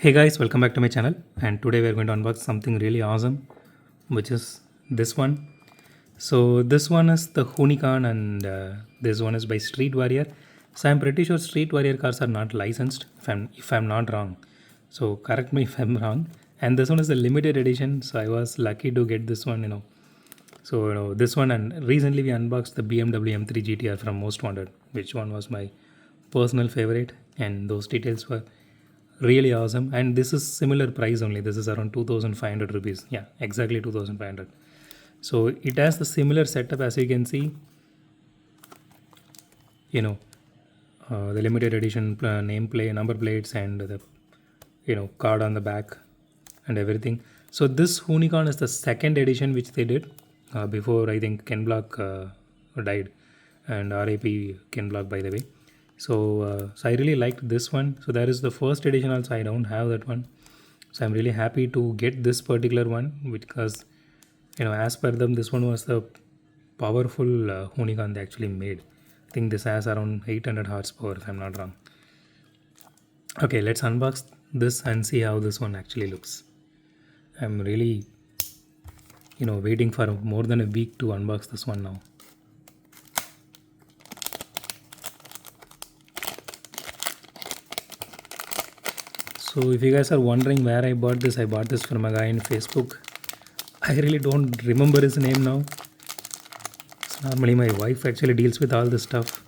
Hey guys, welcome back to my channel, and today we are going to unbox something really awesome, which is this one. So this one is the Hoonicorn, and this one is by Street Warrior. So I'm pretty sure Street Warrior cars are not licensed, if I'm not wrong. So correct me if I'm wrong. And this one is a limited edition, so I was lucky to get this one. So this one, and recently we unboxed the BMW M3 GTR from Most Wanted, which one was my personal favorite, and those details were really awesome. And this is similar price only. This is around 2500 rupees. Yeah, exactly 2500. So it has the similar setup as you can see. You know, the limited edition nameplate, number plates, and the card on the back and everything. So this Hoonicorn is the second edition which they did before I think Ken Block died, and RAP Ken Block by the way. So I really liked this one. So there is the first edition also. I don't have that one, so I'm really happy to get this particular one because as per them this one was the powerful Hoonicorn they actually made. I think this has around 800 horsepower if I'm not wrong. Okay, let's unbox this and see how this one actually looks. I'm really waiting for more than a week to unbox this one now. So if you guys are wondering where I bought this from a guy in Facebook. I really don't remember his name now. So normally my wife actually deals with all this stuff.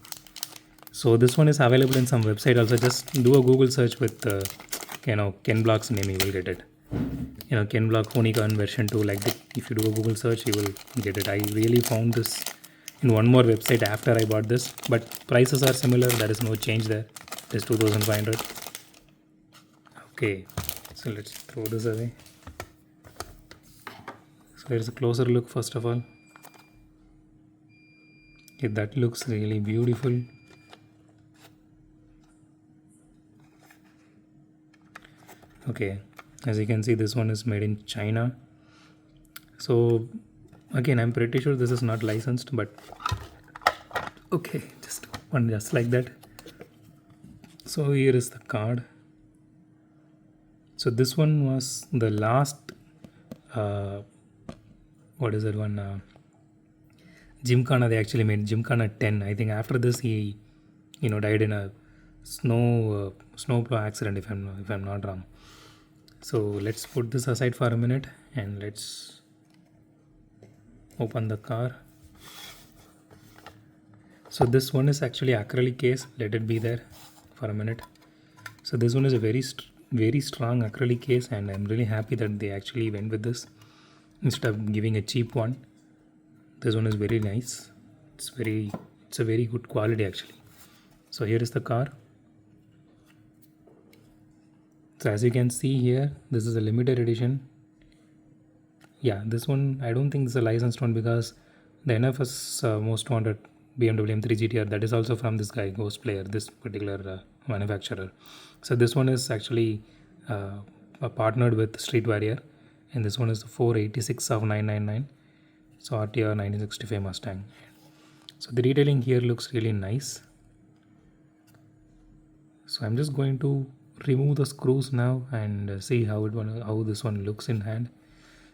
So this one is available in some website also. Just do a Google search with Ken Block's name, you will get it. Ken Block Hoonicorn version 2, like that. If you do a Google search, you will get it. I really found this in one more website after I bought this, but prices are similar. There is no change there. It is 2500. Okay, so let's throw this away. So here's a closer look first of all. Okay, that looks really beautiful. Okay, as you can see, this one is made in China. So again, I'm pretty sure this is not licensed, but okay, just like that. So here is the card. So this one was the last what is that one, Gymkhana they actually made, Gymkhana 10. I think after this he died in a snowplow accident if I'm not wrong. So let's put this aside for a minute and let's open the car. So this one is actually acrylic case. Let it be there for a minute. So this one is a very strong acrylic case, and I'm really happy that they actually went with this instead of giving a cheap one. This one is very nice. It's a very good quality actually. So here is the car. So as you can see here, this is a limited edition. Yeah, this one I don't think this is a licensed one because the NFS Most Wanted BMW M3 GTR, that is also from this guy Ghost Player, this particular manufacturer. So this one is actually partnered with Street Warrior, and this one is the 486 of 999. So RTR 1965 Mustang. So the detailing here looks really nice. So I'm just going to remove the screws now and see how this one looks in hand.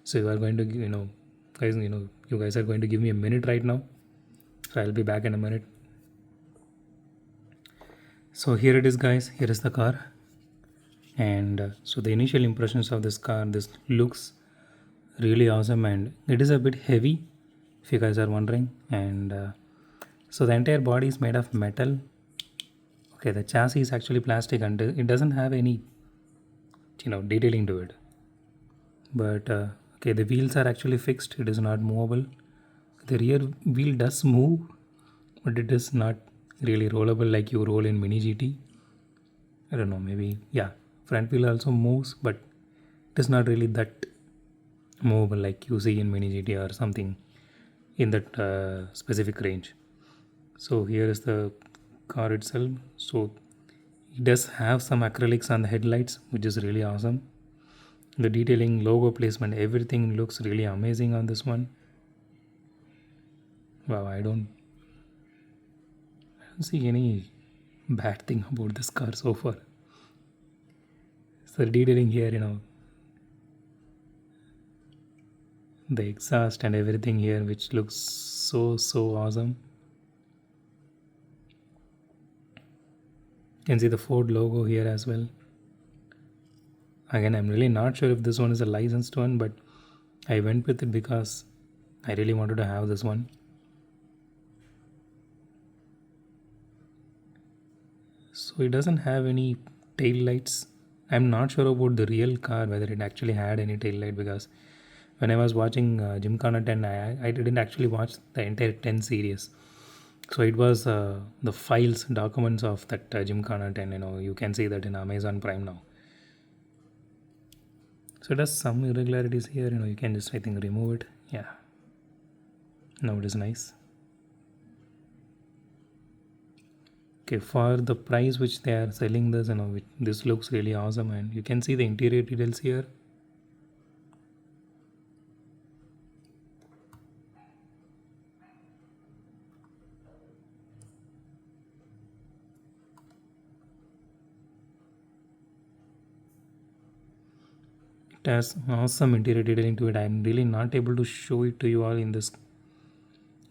So you are going to guys, you guys are going to give me a minute right now. So I'll be back in a minute. So here it is guys, here is the car. And so the initial impressions of this car, this looks really awesome, and it is a bit heavy if you guys are wondering. And so the entire body is made of metal. Okay, the chassis is actually plastic and it doesn't have any detailing to it. But okay, the wheels are actually fixed. It is not movable. The rear wheel does move, but it is not really rollable like you roll in Mini GT. I don't know, maybe, yeah. Front wheel also moves, but it is not really that movable like you see in Mini GT or something in that specific range. So here is the car itself. So it does have some acrylics on the headlights, which is really awesome. The detailing, logo placement, everything looks really amazing on this one. Wow, I don't see any bad thing about this car so far. So detailing here, the exhaust and everything here, which looks so awesome. You can see the Ford logo here as well. Again, I'm really not sure if this one is a licensed one, but I went with it because I really wanted to have this one. So it doesn't have any tail lights. I'm not sure about the real car whether it actually had any tail light, because when I was watching Gymkhana 10, I didn't actually watch the entire 10 series. So it was the files, documents of that Gymkhana 10. You can see that in Amazon Prime now. So it has some irregularities here. You can just, I think, remove it. Yeah. Now it is nice. Okay, for the price which they are selling this, this looks really awesome, and you can see the interior details here. It has awesome interior detailing to it. I'm really not able to show it to you all in this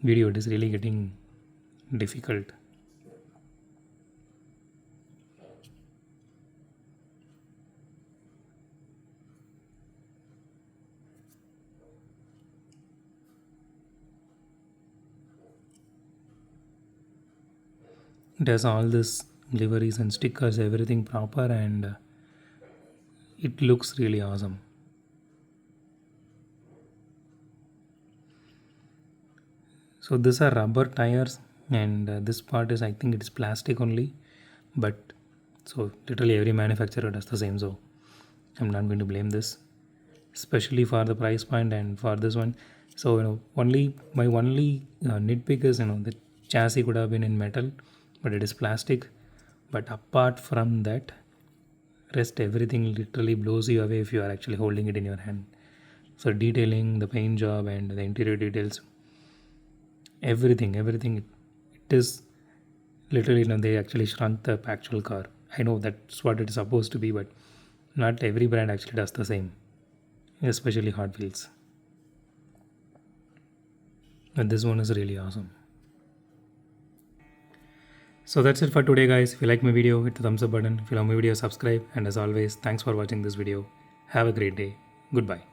video. It is really getting difficult. It has all this liveries and stickers, everything proper, and it looks really awesome. So these are rubber tires, and this part is, I think, it is plastic only. But so literally every manufacturer does the same. So I'm not going to blame this, especially for the price point and for this one. So only my only nitpick is the chassis could have been in metal, but it is plastic. But apart from that, rest everything literally blows you away if you are actually holding it in your hand. So detailing, the paint job, and the interior details, everything, it is literally, they actually shrunk the actual car. I know that's what it is supposed to be, but not every brand actually does the same, especially Hot Wheels. But this one is really awesome. So that's it for today, guys. If you like my video, hit the thumbs up button. If you love my video, subscribe. And as always, thanks for watching this video. Have a great day. Goodbye.